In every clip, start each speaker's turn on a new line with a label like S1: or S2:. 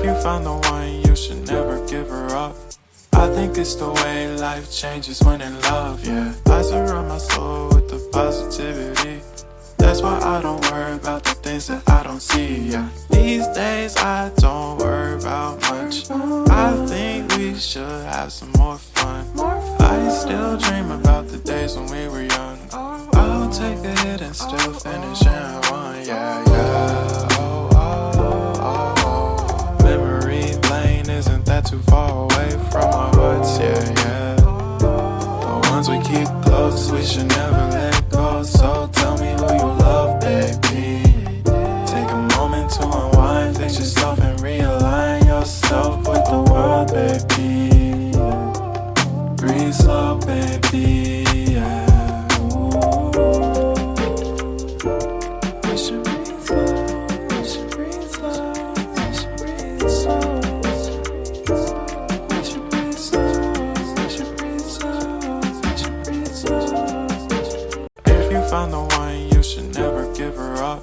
S1: you found the one, you should never give her up. I think it's the way life changes when in love, yeah. I surround my soul with the positivity. That's why I don't worry about the things that I don't see, yeah. These days I don't worry about much. I think we should have some more fun. I still dream about the days when we were young. I'll take a hit and still finish in one, yeah, yeah. Oh, oh, oh, oh. Memory lane, isn't that too far away from our hearts, yeah, yeah. The ones we keep close, we should never let go. So tell me who you love, baby. Take a moment to unwind, fix yourself and realign yourself with the world, baby. Breathe slow, baby, yeah. We should breathe slow, we should breathe slow, we should breathe slow. We should breathe slow, we should breathe slow, we should breathe slow. If you found the one, you should never give her up.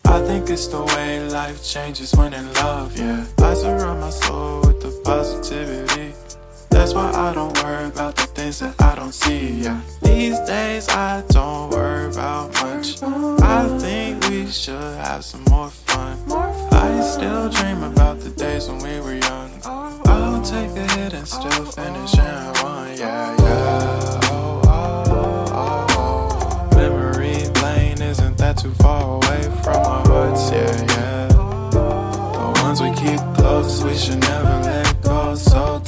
S1: I think it's the way life changes when in love, yeah. I surround my soul with the positivity. That's why I don't worry about the things that I don't see, yeah. These days I don't worry about much. I think we should have some more fun. I still dream about the days when we were young. I'll take a hit and still finish in one, yeah, yeah. Oh, oh, oh, oh. Memory lane, isn't that too far away from our hearts, yeah, yeah. The ones we keep close, we should never let go. So